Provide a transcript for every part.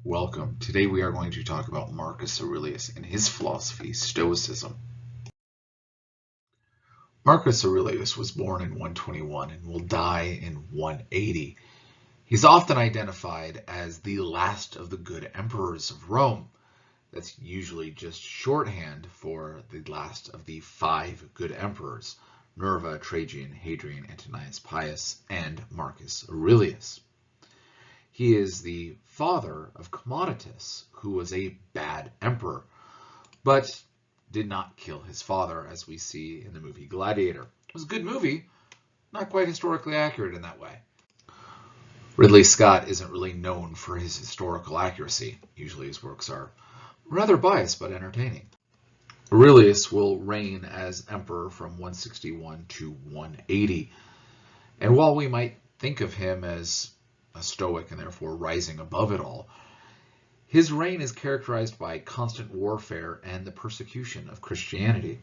Welcome. Today we are going to talk about Marcus Aurelius and his philosophy, Stoicism. Marcus Aurelius was born in 121 and will die in 180. He's often identified as the last of the good emperors of Rome. That's usually just shorthand for the last of the 5 good emperors: Nerva, Trajan, Hadrian, Antoninus Pius, and Marcus Aurelius. He is the father of Commodus, who was a bad emperor, but did not kill his father, as we see in the movie Gladiator. It was a good movie, not quite historically accurate in that way. Ridley Scott isn't really known for his historical accuracy. Usually his works are rather biased but entertaining. Aurelius will reign as emperor from 161 to 180. And while we might think of him as a Stoic and therefore rising above it all, his reign is characterized by constant warfare and the persecution of Christianity.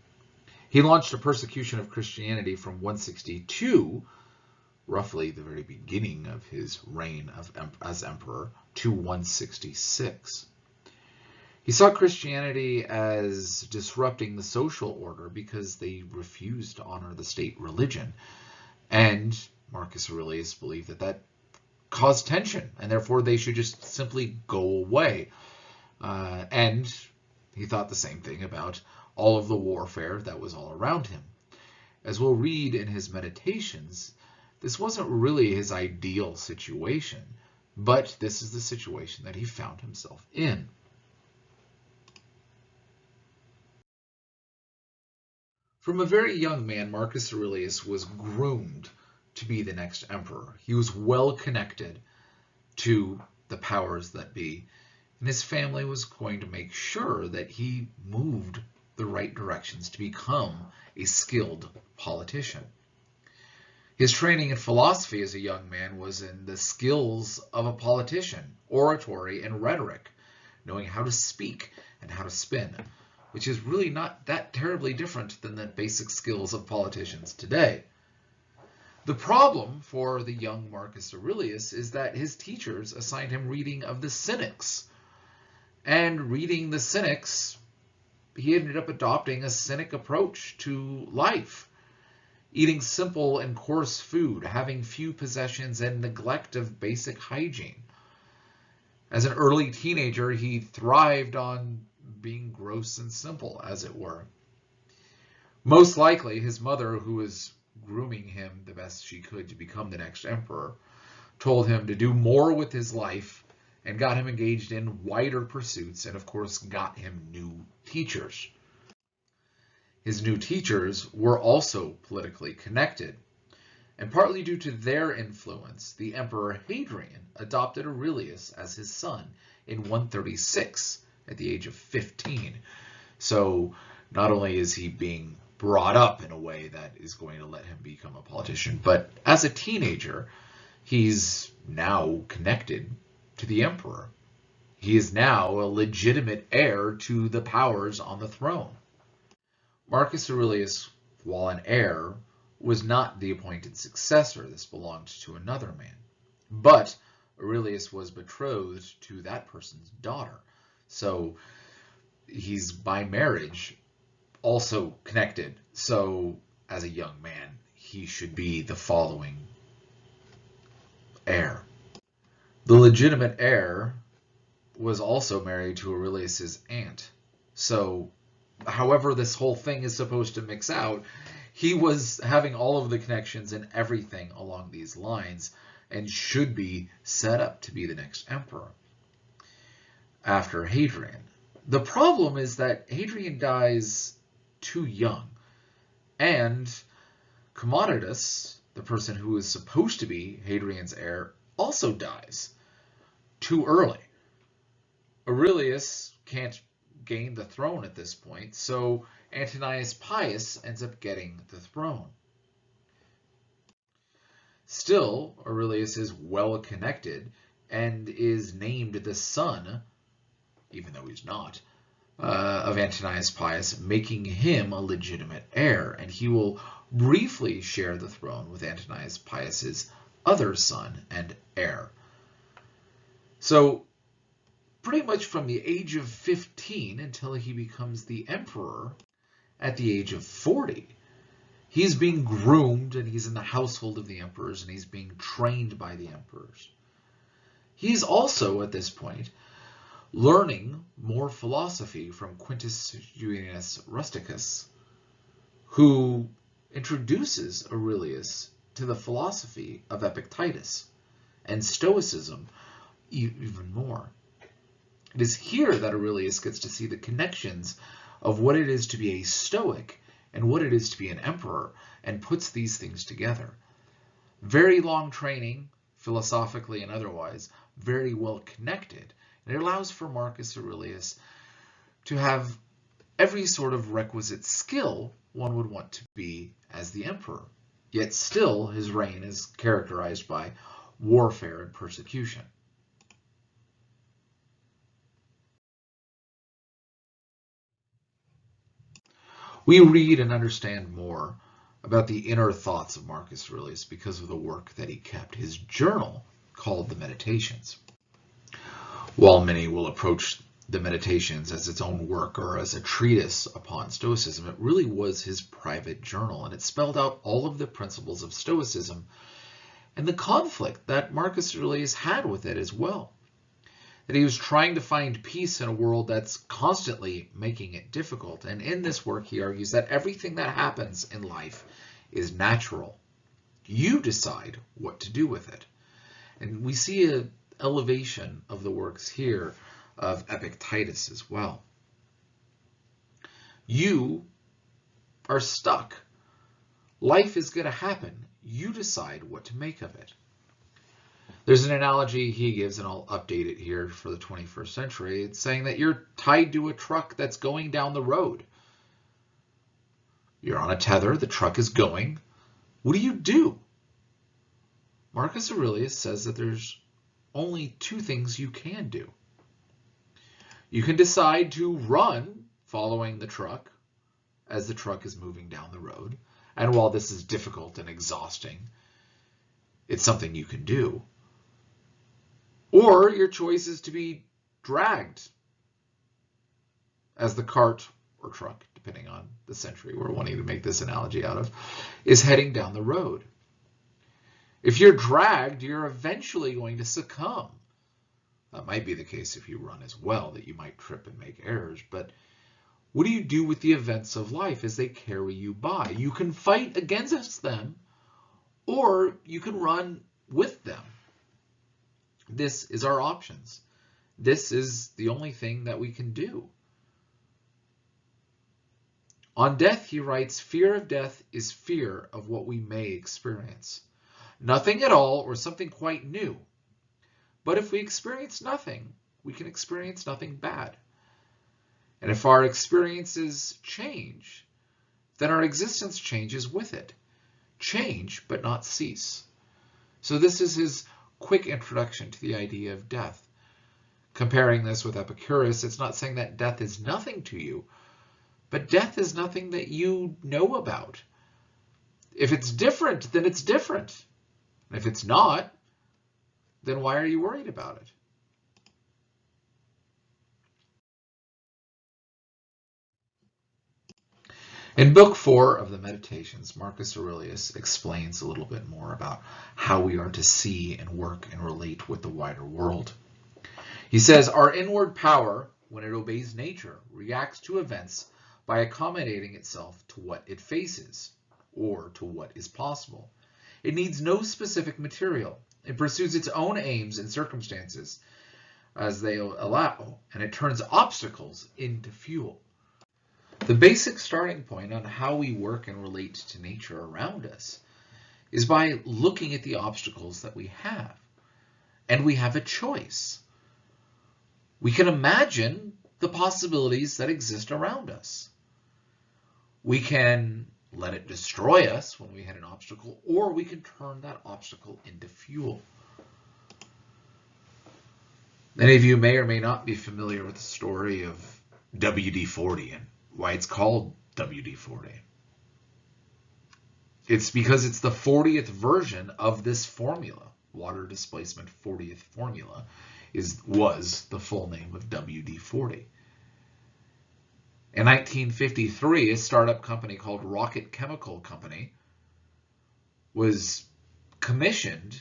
He launched a persecution of Christianity from 162, roughly the very beginning of his reign as emperor, to 166. He saw Christianity as disrupting the social order because they refused to honor the state religion. And Marcus Aurelius believed that caused tension, and therefore they should just simply go away. And he thought the same thing about all of the warfare that was all around him. As we'll read in his Meditations, this wasn't really his ideal situation, but this is the situation that he found himself in. From a very young man, Marcus Aurelius was groomed to be the next emperor. He was well connected to the powers that be, and his family was going to make sure that he moved the right directions to become a skilled politician. His training in philosophy as a young man was in the skills of a politician, oratory and rhetoric, knowing how to speak and how to spin, which is really not that terribly different than the basic skills of politicians today. The problem for the young Marcus Aurelius is that his teachers assigned him reading of the Cynics. And reading the Cynics, he ended up adopting a cynic approach to life, eating simple and coarse food, having few possessions, and neglect of basic hygiene. As an early teenager, he thrived on being gross and simple, as it were. Most likely, his mother, who was grooming him the best she could to become the next emperor, told him to do more with his life and got him engaged in wider pursuits, and of course got him new teachers. His new teachers were also politically connected, and partly due to their influence, the Emperor Hadrian adopted Aurelius as his son in 136 at the age of 15. So not only is he being brought up in a way that is going to let him become a politician, but as a teenager, he's now connected to the emperor. He is now a legitimate heir to the powers on the throne. Marcus Aurelius, while an heir, was not the appointed successor. This belonged to another man. But Aurelius was betrothed to that person's daughter. So he's by marriage also connected. So as a young man, he should be the following heir. The legitimate heir was also married to Aurelius's aunt. So however this whole thing is supposed to mix out, he was having all of the connections and everything along these lines and should be set up to be the next emperor after Hadrian. The problem is that Hadrian dies too young, and Commodus, the person who is supposed to be Hadrian's heir, also dies too early. Aurelius can't gain the throne at this point, so Antoninus Pius ends up getting the throne. Still, Aurelius is well connected and is named the son, even though he's not, of Antoninus Pius, making him a legitimate heir, and he will briefly share the throne with Antoninus Pius's other son and heir. So pretty much from the age of 15 until he becomes the emperor at the age of 40. He's being groomed, and he's in the household of the emperors, and he's being trained by the emperors. He's also, at this point, learning more philosophy from Quintus Julius Rusticus, who introduces Aurelius to the philosophy of Epictetus and Stoicism even more. It is here that Aurelius gets to see the connections of what it is to be a Stoic and what it is to be an emperor, and puts these things together. Very long training, philosophically and otherwise, very well connected. And it allows for Marcus Aurelius to have every sort of requisite skill one would want to be as the emperor. Yet still, his reign is characterized by warfare and persecution. We read and understand more about the inner thoughts of Marcus Aurelius because of the work that he kept, his journal called the Meditations. While many will approach the Meditations as its own work or as a treatise upon Stoicism, it really was his private journal, and it spelled out all of the principles of Stoicism and the conflict that Marcus Aurelius had with it as well. That he was trying to find peace in a world that's constantly making it difficult. And in this work, he argues that everything that happens in life is natural. You decide what to do with it. And we see an elevation of the works here of Epictetus as well. You are stuck. Life is going to happen. You decide what to make of it. There's an analogy he gives, and I'll update it here for the 21st century. It's saying that you're tied to a truck that's going down the road. You're on a tether, the truck is going. What do you do? Marcus Aurelius says that there's only two things you can do. You can decide to run following the truck as the truck is moving down the road. And while this is difficult and exhausting, it's something you can do. Or your choice is to be dragged as the cart or truck, depending on the century we're wanting to make this analogy out of, is heading down the road. If you're dragged, you're eventually going to succumb. That might be the case if you run as well, that you might trip and make errors. But what do you do with the events of life as they carry you by? You can fight against them, or you can run with them. This is our options. This is the only thing that we can do. On death, he writes, fear of death is fear of what we may experience. Nothing at all or something quite new. But if we experience nothing, we can experience nothing bad. And if our experiences change, then our existence changes with it. Change, but not cease. So this is his quick introduction to the idea of death. Comparing this with Epicurus, it's not saying that death is nothing to you, but death is nothing that you know about. If it's different, then it's different. And if it's not, then why are you worried about it? In Book 4 of the Meditations, Marcus Aurelius explains a little bit more about how we are to see and work and relate with the wider world. He says, our inward power, when it obeys nature, reacts to events by accommodating itself to what it faces, or to what is possible. It needs no specific material. It pursues its own aims and circumstances as they allow, and it turns obstacles into fuel. The basic starting point on how we work and relate to nature around us is by looking at the obstacles that we have. And we have a choice. We can imagine the possibilities that exist around us. We can let it destroy us when we hit an obstacle, or we can turn that obstacle into fuel. Many of you may or may not be familiar with the story of WD-40 and why it's called WD-40. It's because it's the 40th version of this formula, water displacement 40th formula. was the full name of WD-40. In 1953, a startup company called Rocket Chemical Company was commissioned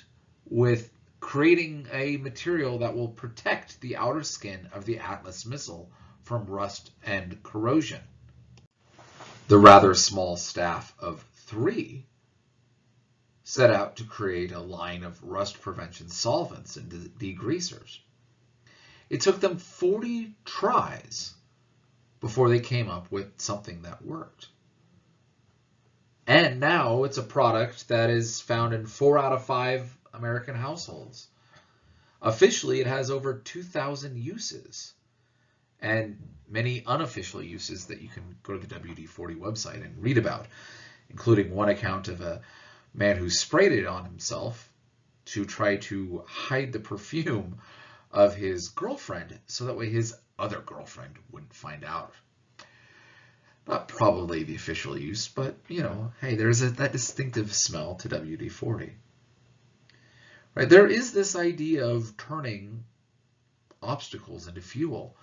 with creating a material that will protect the outer skin of the Atlas missile from rust and corrosion. The rather small staff of 3 set out to create a line of rust prevention solvents and degreasers. It took them 40 tries before they came up with something that worked. And now it's a product that is found in 4 out of 5 American households. Officially, it has over 2,000 uses and many unofficial uses that you can go to the WD-40 website and read about, including one account of a man who sprayed it on himself to try to hide the perfume of his girlfriend so that way his other girlfriend wouldn't find out. Not probably the official use, but, you know, hey, there's that distinctive smell to WD-40. Right? There is this idea of turning obstacles into fuel,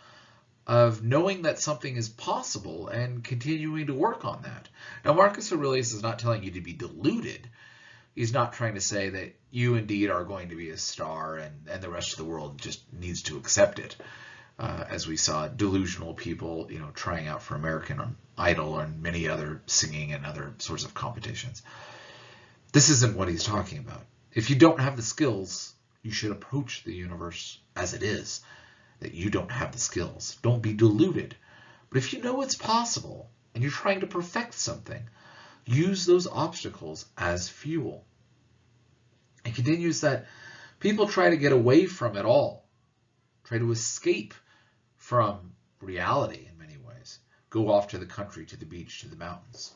of knowing that something is possible and continuing to work on that. Now, Marcus Aurelius is not telling you to be deluded. He's not trying to say that you indeed are going to be a star and the rest of the world just needs to accept it. As we saw delusional people, you know, trying out for American Idol and many other singing and other sorts of competitions. This isn't what he's talking about. If you don't have the skills, you should approach the universe as it is, that you don't have the skills. Don't be deluded. But if you know it's possible and you're trying to perfect something, use those obstacles as fuel. It continues that people try to get away from it all, try to escape from reality in many ways, go off to the country, to the beach, to the mountains.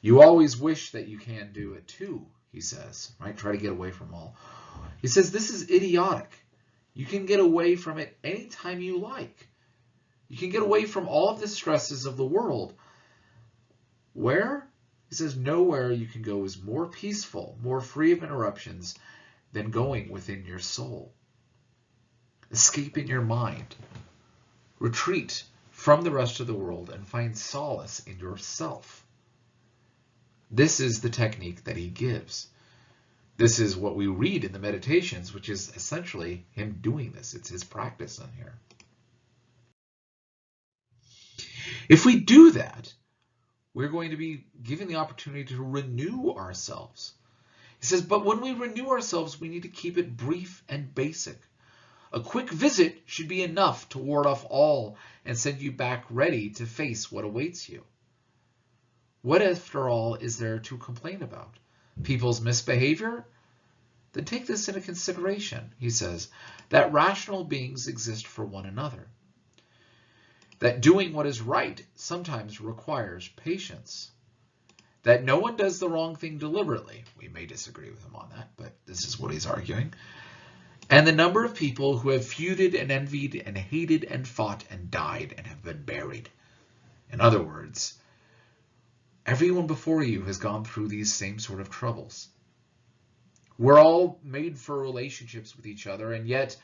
You always wish that you can do it too, he says, right? Try to get away from all. He says this is idiotic. You can get away from it anytime you like. You can get away from all of the stresses of the world. Where? He says nowhere you can go is more peaceful, more free of interruptions than going within your soul. Escape in your mind. Retreat from the rest of the world and find solace in yourself. This is the technique that he gives. This is what we read in the meditations, which is essentially him doing this. It's his practice in here. If we do that, we're going to be given the opportunity to renew ourselves. He says, but when we renew ourselves, we need to keep it brief and basic. A quick visit should be enough to ward off all and send you back ready to face what awaits you. What, after all, is there to complain about? People's misbehavior? Then take this into consideration, he says, that rational beings exist for one another. That doing what is right sometimes requires patience. That no one does the wrong thing deliberately. We may disagree with him on that, but this is what he's arguing. And the number of people who have feuded and envied and hated and fought and died and have been buried. In other words, everyone before you has gone through these same sort of troubles. We're all made for relationships with each other, and yet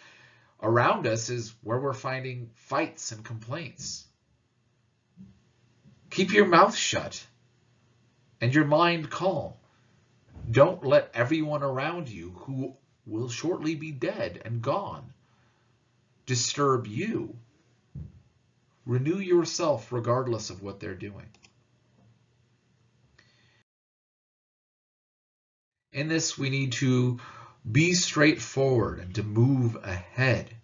around us is where we're finding fights and complaints. Keep your mouth shut and your mind calm. Don't let everyone around you who will shortly be dead and gone disturb you. Renew yourself regardless of what they're doing. In this, we need to be straightforward and to move ahead.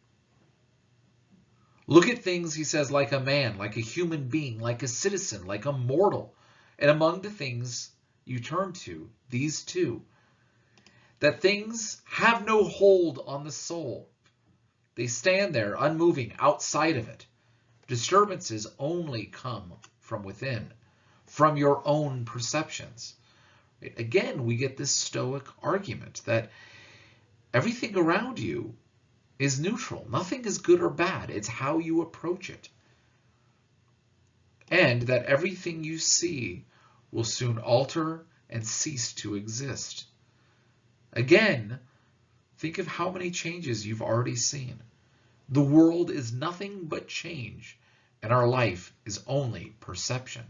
Look at things, he says, like a man, like a human being, like a citizen, like a mortal. And among the things you turn to, these two, that things have no hold on the soul. They stand there unmoving outside of it. Disturbances only come from within, from your own perceptions. Again, we get this Stoic argument that everything around you is neutral. Nothing is good or bad. It's how you approach it. And that everything you see will soon alter and cease to exist. Again, Think of how many changes you've already seen. The world is nothing but change, and our life is only perception.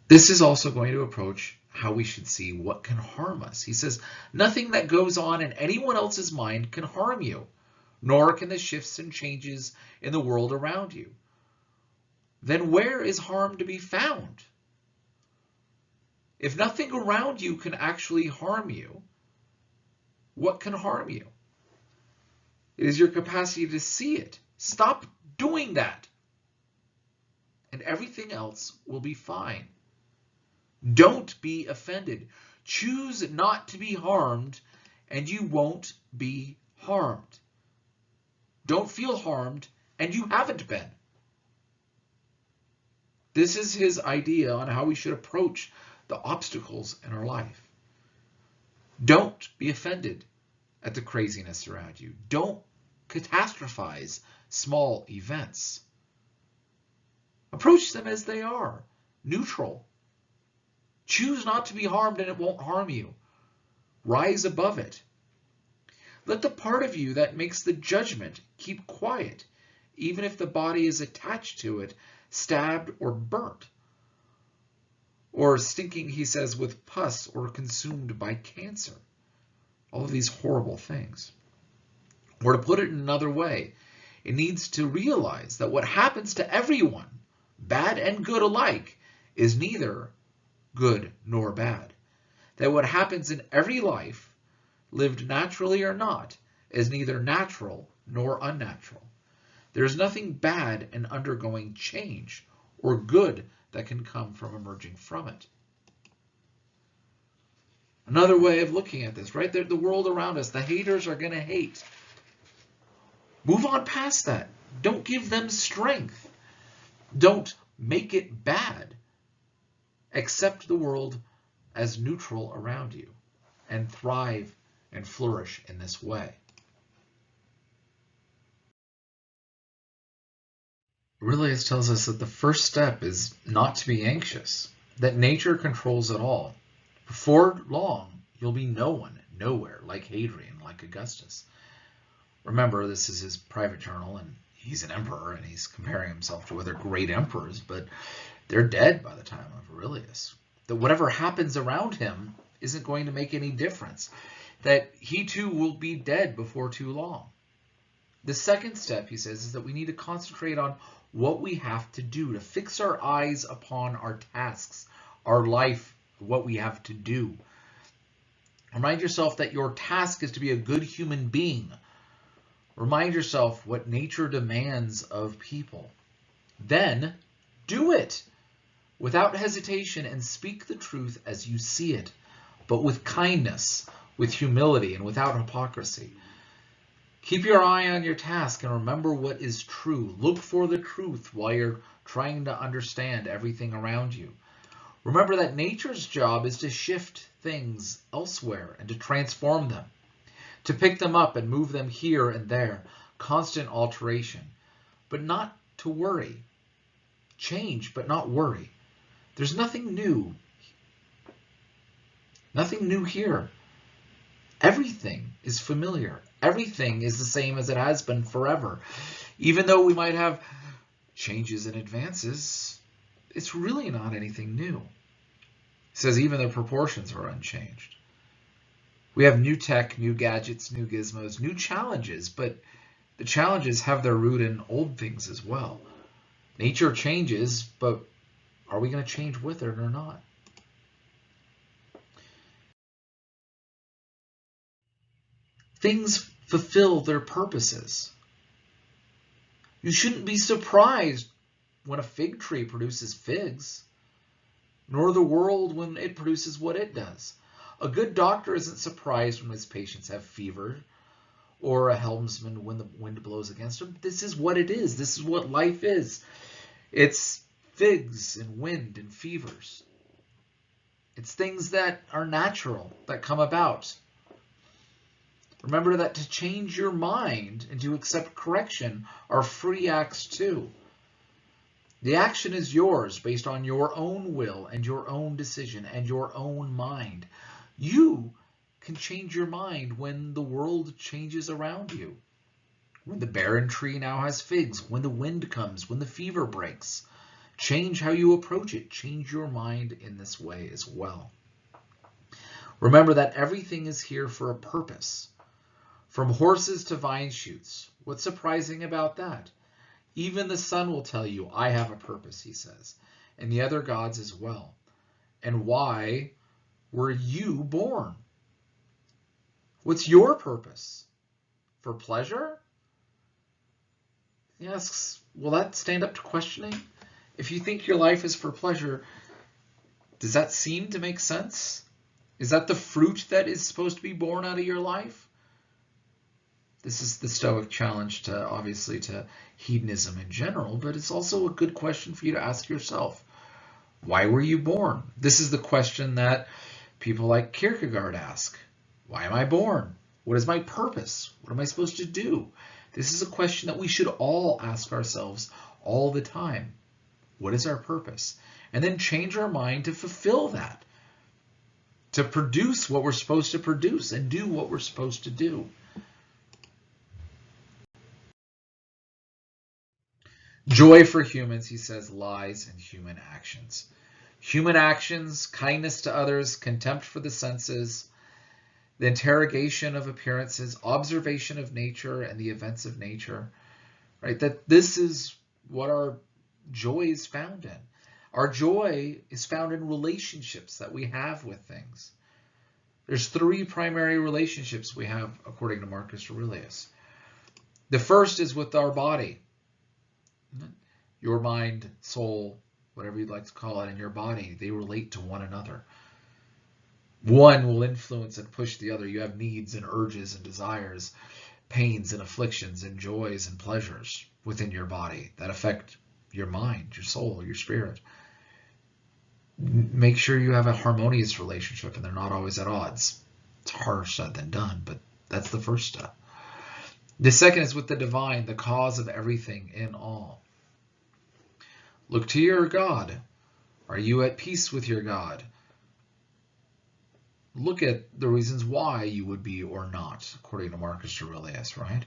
This is also going to approach how we should see what can harm us. He says, nothing that goes on in anyone else's mind can harm you, nor can the shifts and changes in the world around you. Then where is harm to be found? If nothing around you can actually harm you, what can harm you? It is your capacity to see it. Stop doing that, and everything else will be fine. Don't be offended. Choose not to be harmed, and you won't be harmed. Don't feel harmed, and you haven't been. This is his idea on how we should approach the obstacles in our life. Don't be offended at the craziness around you. Don't catastrophize small events. Approach them as they are, neutral. Choose not to be harmed and it won't harm you. Rise above it. Let the part of you that makes the judgment keep quiet, even if the body is attached to it, stabbed or burnt. Or stinking, he says, with pus or consumed by cancer. All of these horrible things. Or to put it in another way, it needs to realize that what happens to everyone, bad and good alike, is neither good nor bad. That what happens in every life, lived naturally or not, is neither natural nor unnatural. There is nothing bad in undergoing change or good that can come from emerging from it. Another way of looking at this, right? The world around us, the haters are going to hate. Move on past that. Don't give them strength. Don't make it bad. Accept the world as neutral around you and thrive and flourish in this way. Aurelius tells us that the first step is not to be anxious, that nature controls it all. Before long, you'll be no one, nowhere, like Hadrian, like Augustus. Remember, this is his private journal, and he's an emperor, and he's comparing himself to other great emperors, but they're dead by the time of Aurelius. That whatever happens around him isn't going to make any difference. That he too will be dead before too long. The second step, he says, is that we need to concentrate on what we have to do, to fix our eyes upon our tasks, our life, what we have to do. Remind yourself that your task is to be a good human being. Remind yourself what nature demands of people. Then do it without hesitation and speak the truth as you see it, but with kindness, with humility, and without hypocrisy. Keep your eye on your task and remember what is true. Look for the truth while you're trying to understand everything around you. Remember that nature's job is to shift things elsewhere and to transform them, to pick them up and move them here and there, constant alteration, but not to worry. Change, but not worry. There's nothing new. Nothing new here. Everything is familiar. Everything is the same as it has been forever. Even though we might have changes and advances, it's really not anything new. It says even the proportions are unchanged. We have new tech, new gadgets, new gizmos, new challenges, but the challenges have their root in old things as well. Nature changes, but are we going to change with it or not? Things fulfill their purposes. You shouldn't be surprised when a fig tree produces figs, nor the world when it produces what it does. A good doctor isn't surprised when his patients have fever, or a helmsman when the wind blows against him. This is what it is. This is what life is. It's figs and wind and fevers. It's things that are natural, that come about. Remember that to change your mind and to accept correction are free acts too. The action is yours based on your own will and your own decision and your own mind. You can change your mind when the world changes around you. When the barren tree now has figs, when the wind comes, when the fever breaks. Change how you approach it. Change your mind in this way as well. Remember that everything is here for a purpose. From horses to vine shoots. What's surprising about that? Even the sun will tell you, I have a purpose, he says, and the other gods as well. And why were you born? What's your purpose? For pleasure? He asks, will that stand up to questioning? If you think your life is for pleasure, does that seem to make sense? Is that the fruit that is supposed to be born out of your life? This is the Stoic challenge to, obviously, to hedonism in general, but it's also a good question for you to ask yourself. Why were you born? This is the question that people like Kierkegaard ask. Why am I born? What is my purpose? What am I supposed to do? This is a question that we should all ask ourselves all the time. What is our purpose? And then change our mind to fulfill that, to produce what we're supposed to produce and do what we're supposed to do. Joy for humans, he says, lies in human actions. Human actions, kindness to others, contempt for the senses, the interrogation of appearances, observation of nature and the events of nature, right? That this is what our joy is found in. Our joy is found in relationships that we have with things. There's 3 primary relationships we have, according to Marcus Aurelius. The first is with our body. Your mind, soul, whatever you'd like to call it, and your body, they relate to one another. One will influence and push the other. You have needs and urges and desires, pains and afflictions and joys and pleasures within your body that affect your mind, your soul, your spirit. Make sure you have a harmonious relationship and they're not always at odds. It's harder said than done, but that's the first step. The second is with the divine, the cause of everything in all. Look to your God. Are you at peace with your God? Look at the reasons why you would be or not, according to Marcus Aurelius, right?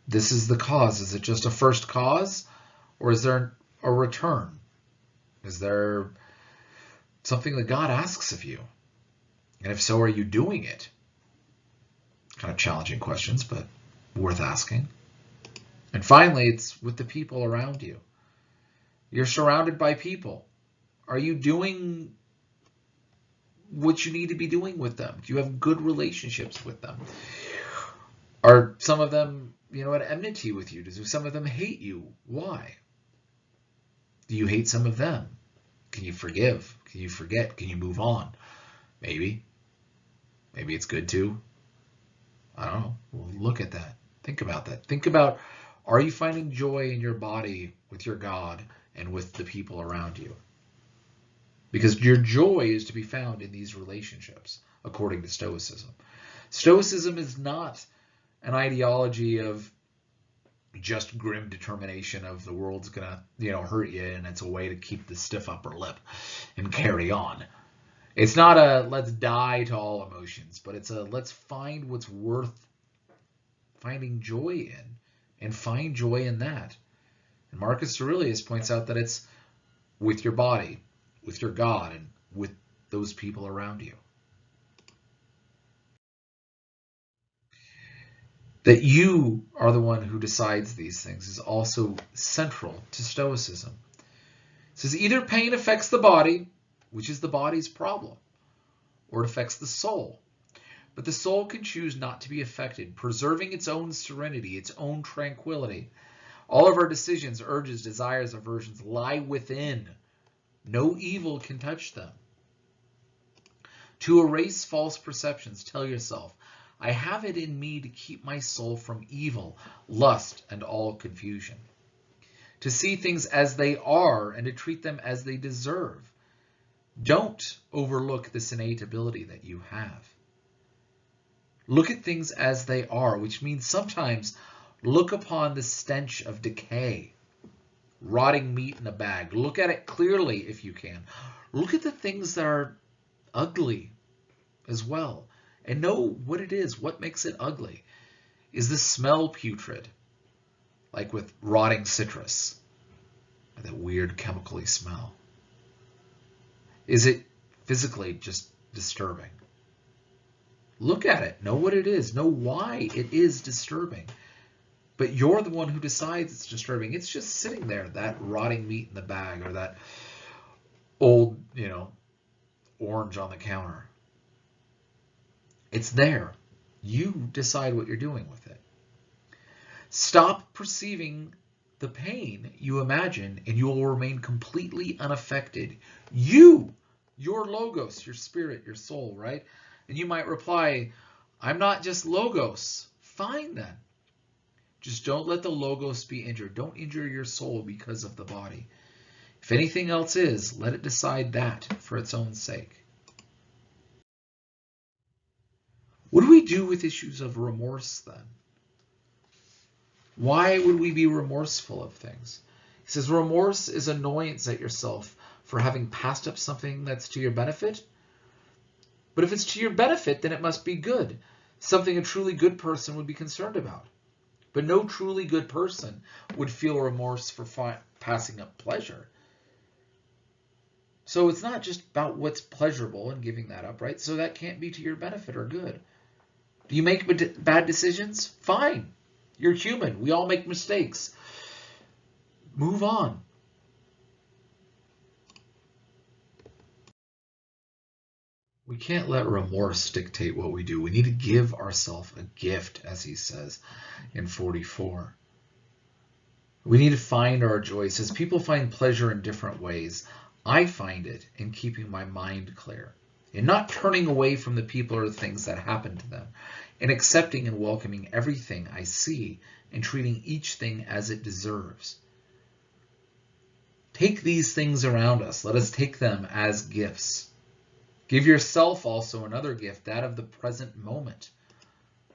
This is the cause. Is it just a first cause, or is there a return? Is there something that God asks of you? And if so, are you doing it? Kind of challenging questions, but worth asking. And finally, it's with the people around you. You're surrounded by people. Are you doing what you need to be doing with them? Do you have good relationships with them? Are some of them, at enmity with you? Do some of them hate you? Why? Do you hate some of them? Can you forgive? Can you forget? Can you move on? Maybe. Maybe it's good too. I don't know. We'll look at that. Think about that. Think about, are you finding joy in your body with your God and with the people around you? Because your joy is to be found in these relationships, according to Stoicism. Stoicism is not an ideology of just grim determination of the world's going to, hurt you, and it's a way to keep the stiff upper lip and carry on. It's not a let's die to all emotions, but it's a let's find what's worth finding joy in and find joy in that. And Marcus Aurelius points out that it's with your body, with your God, and with those people around you. That you are the one who decides these things is also central to Stoicism. It says either pain affects the body, which is the body's problem, or it affects the soul. But the soul can choose not to be affected, preserving its own serenity, its own tranquility. All of our decisions, urges, desires, aversions lie within. No evil can touch them. To erase false perceptions, tell yourself, I have it in me to keep my soul from evil, lust, and all confusion. To see things as they are and to treat them as they deserve. Don't overlook this innate ability that you have. Look at things as they are, which means sometimes look upon the stench of decay. rotting meat in a bag. Look at it clearly if you can. Look at the things that are ugly as well, and know what it is. What makes it ugly? Is the smell putrid, like with rotting citrus, that weird chemically smell? Is it physically just disturbing? Look at it, know what it is, know why it is disturbing. But you're the one who decides it's disturbing. It's just sitting there, that rotting meat in the bag, or that old, orange on the counter. It's there. You decide what you're doing with it. Stop perceiving the pain you imagine, and you will remain completely unaffected. You, your logos, your spirit, your soul, right? And you might reply, I'm not just logos. Fine then. Just don't let the logos be injured. Don't injure your soul because of the body. If anything else is, let it decide that for its own sake. What do we do with issues of remorse then? Why would we be remorseful of things? He says remorse is annoyance at yourself for having passed up something that's to your benefit. But if it's to your benefit, then it must be good. Something a truly good person would be concerned about. But no truly good person would feel remorse for passing up pleasure. So it's not just about what's pleasurable and giving that up, right? So that can't be to your benefit or good. Do you make bad decisions? Fine. You're human. We all make mistakes. Move on. We can't let remorse dictate what we do. We need to give ourselves a gift, as he says in 44. We need to find our joy. He says, people find pleasure in different ways. I find it in keeping my mind clear, in not turning away from the people or the things that happen to them, in accepting and welcoming everything I see and treating each thing as it deserves. Take these things around us. Let us take them as gifts. Give yourself also another gift, that of the present moment,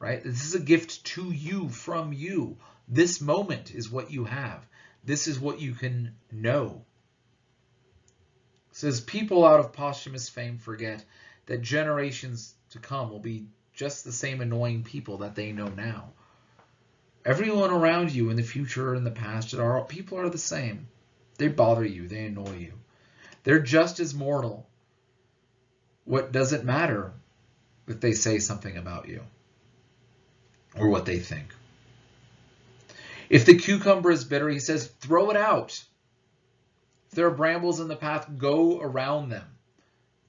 right? This is a gift to you, from you. This moment is what you have. This is what you can know. It says, people out of posthumous fame forget that generations to come will be just the same annoying people that they know now. Everyone around you in the future and the past, people are the same. They bother you. They annoy you. They're just as mortal. What does it matter if they say something about you or what they think? If the cucumber is bitter, he says, throw it out. If there are brambles in the path, go around them.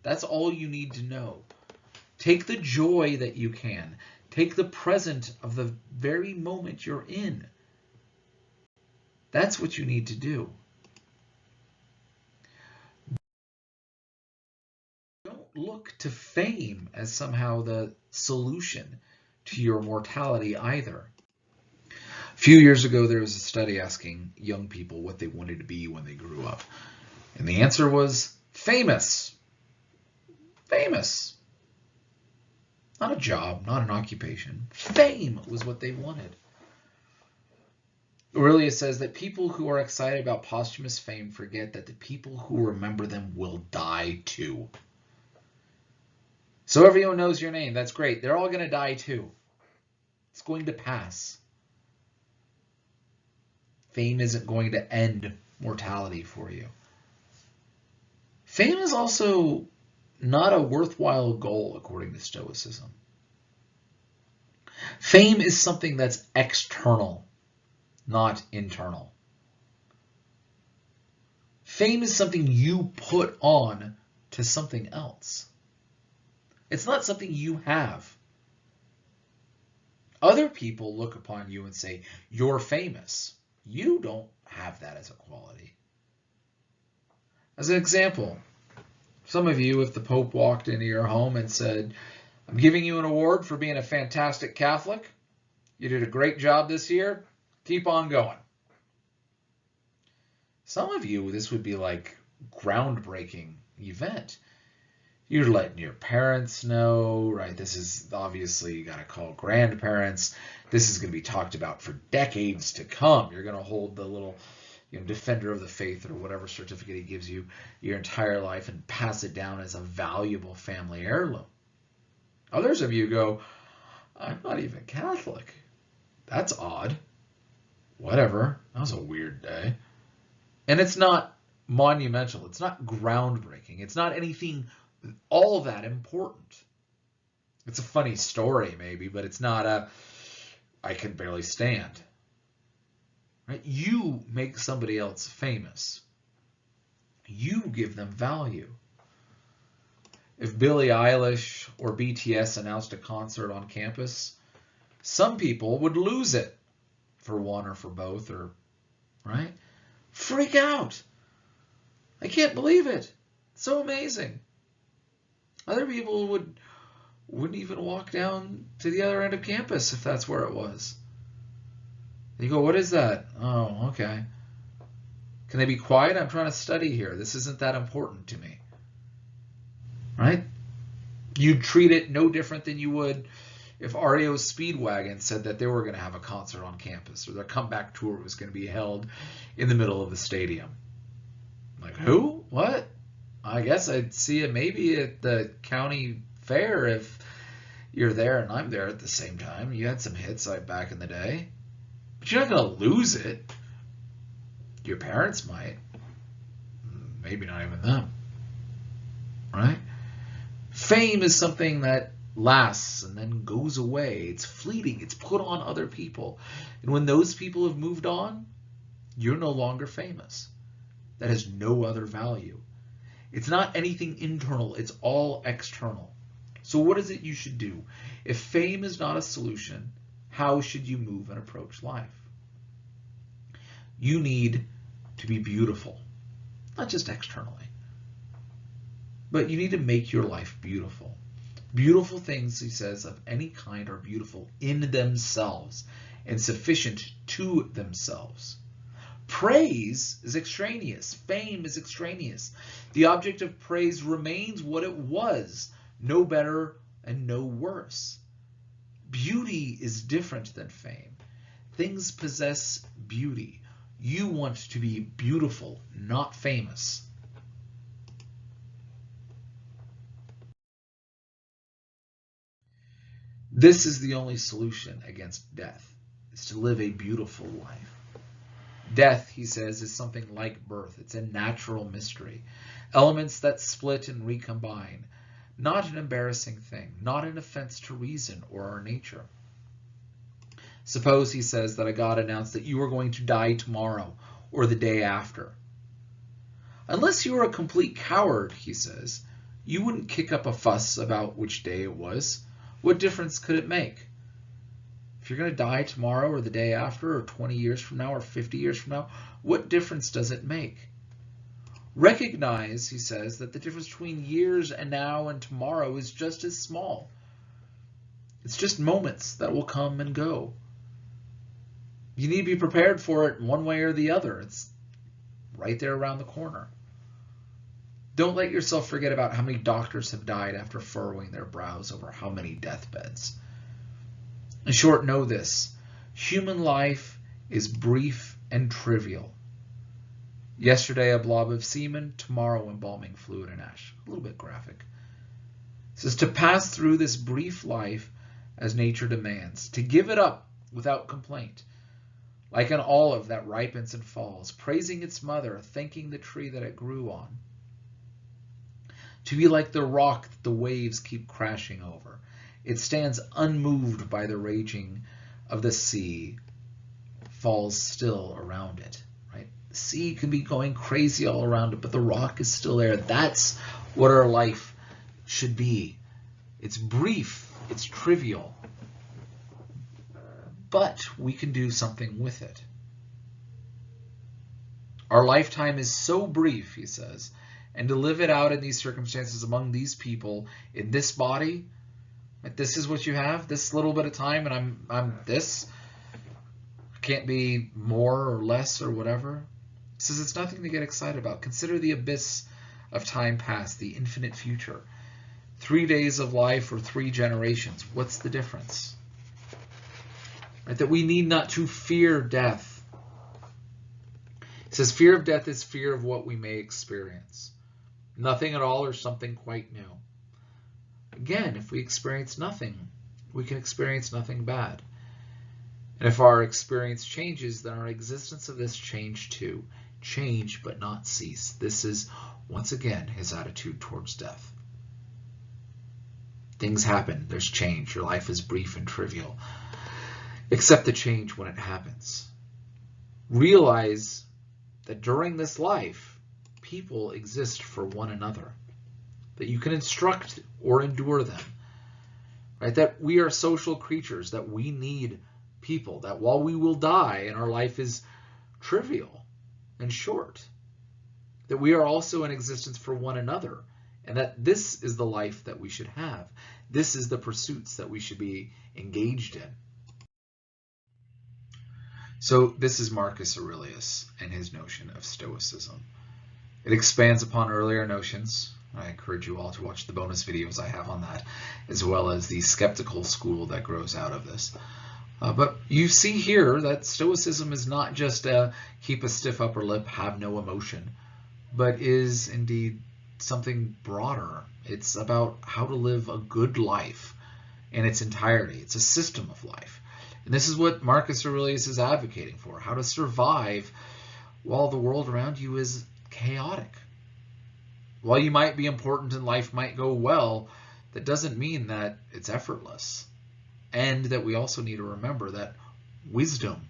That's all you need to know. Take the joy that you can. Take the present of the very moment you're in. That's what you need to do. Don't look to fame as somehow the solution to your mortality either. A few years ago, there was a study asking young people what they wanted to be when they grew up. And the answer was famous. Famous. Not a job, not an occupation. Fame was what they wanted. Aurelius says that people who are excited about posthumous fame forget that the people who remember them will die too. So everyone knows your name. That's great. They're all going to die too. It's going to pass. Fame isn't going to end mortality for you. Fame is also not a worthwhile goal, according to Stoicism. Fame is something that's external, not internal. Fame is something you put on to something else. It's not something you have. Other people look upon you and say, you're famous. You don't have that as a quality. As an example, some of you, if the Pope walked into your home and said, I'm giving you an award for being a fantastic Catholic. You did a great job this year. Keep on going. Some of you, this would be like groundbreaking event. You're letting your parents know, right? This is obviously, you got to call grandparents. This is going to be talked about for decades to come. You're going to hold the little, defender of the faith or whatever certificate he gives you your entire life and pass it down as a valuable family heirloom. Others of you go, I'm not even Catholic. That's odd. Whatever. That was a weird day. And it's not monumental. It's not groundbreaking. It's not anything all that important. It's a funny story maybe, but it's not a, I can barely stand. Right? You make somebody else famous. You give them value. If Billie Eilish or BTS announced a concert on campus, some people would lose it for one or for both, or, right? Freak out. I can't believe it. It's so amazing. Other people wouldn't even walk down to the other end of campus if that's where it was. You go, what is that? Oh, okay. Can they be quiet? I'm trying to study here. This isn't that important to me. Right? You'd treat it no different than you would if REO Speedwagon said that they were going to have a concert on campus, or their comeback tour was going to be held in the middle of the stadium. Like, who? What? I guess I'd see it maybe at the county fair if you're there and I'm there at the same time. You had some hits like back in the day. But you're not going to lose it. Your parents might. Maybe not even them. Right? Fame is something that lasts and then goes away. It's fleeting. It's put on other people. And when those people have moved on, you're no longer famous. That has no other value. It's not anything internal. It's all external. So what is it you should do? If fame is not a solution, how should you move and approach life? You need to be beautiful, not just externally, but you need to make your life beautiful. Beautiful things, he says, of any kind are beautiful in themselves and sufficient to themselves. Praise is extraneous. Fame is extraneous. The object of praise remains what it was, no better and no worse. Beauty is different than fame. Things possess beauty. You want to be beautiful, not famous. This is the only solution against death, is to live a beautiful life. Death, he says, is something like birth. It's a natural mystery. Elements that split and recombine. Not an embarrassing thing, not an offense to reason or our nature. Suppose, he says, that a God announced that you were going to die tomorrow or the day after. Unless you were a complete coward, he says, you wouldn't kick up a fuss about which day it was. What difference could it make? If you're going to die tomorrow or the day after or 20 years from now or 50 years from now, what difference does it make? Recognize, he says, that the difference between years and now and tomorrow is just as small. It's just moments that will come and go. You need to be prepared for it one way or the other. It's right there around the corner. Don't let yourself forget about how many doctors have died after furrowing their brows over how many deathbeds. In short, know this. Human life is brief and trivial. Yesterday, a blob of semen. Tomorrow, embalming fluid and ash. A little bit graphic. It says to pass through this brief life as nature demands. To give it up without complaint. Like an olive that ripens and falls. Praising its mother. Thanking the tree that it grew on. To be like the rock that the waves keep crashing over. It stands unmoved by the raging of the sea. Falls still around it. The sea can be going crazy all around it, but the rock is still there. That's what our life should be. It's brief, it's trivial, but we can do something with it. Our lifetime is so brief, he says, and to live it out in these circumstances among these people in this body, this is what you have, this little bit of time, and I'm this. I can't be more or less or whatever. It says it's nothing to get excited about. Consider the abyss of time past, the infinite future. 3 days of life or 3 generations. What's the difference? Right? That we need not to fear death. It says fear of death is fear of what we may experience. Nothing at all or something quite new. Again, if we experience nothing, we can experience nothing bad. And if our experience changes, then our existence of this change too. Change but not cease. This is, once again, his attitude towards death. Things happen. There's change. Your life is brief and trivial. Accept the change when it happens. Realize that during this life, people exist for one another. That you can instruct or endure them. Right? That we are social creatures. That we need people. That while we will die and our life is trivial and short, that we are also in existence for one another, and that this is the life that we should have. This is the pursuits that we should be engaged in. So this is Marcus Aurelius and his notion of Stoicism. It expands upon earlier notions. I encourage you all to watch the bonus videos I have on that, as well as the skeptical school that grows out of this. But you see here that Stoicism is not just keep a stiff upper lip, have no emotion, but is indeed something broader. It's about how to live a good life in its entirety. It's a system of life. And this is what Marcus Aurelius is advocating for, how to survive while the world around you is chaotic. While you might be important and life might go well, that doesn't mean that it's effortless. And that we also need to remember that wisdom,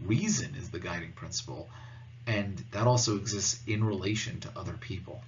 reason is the guiding principle, and that also exists in relation to other people.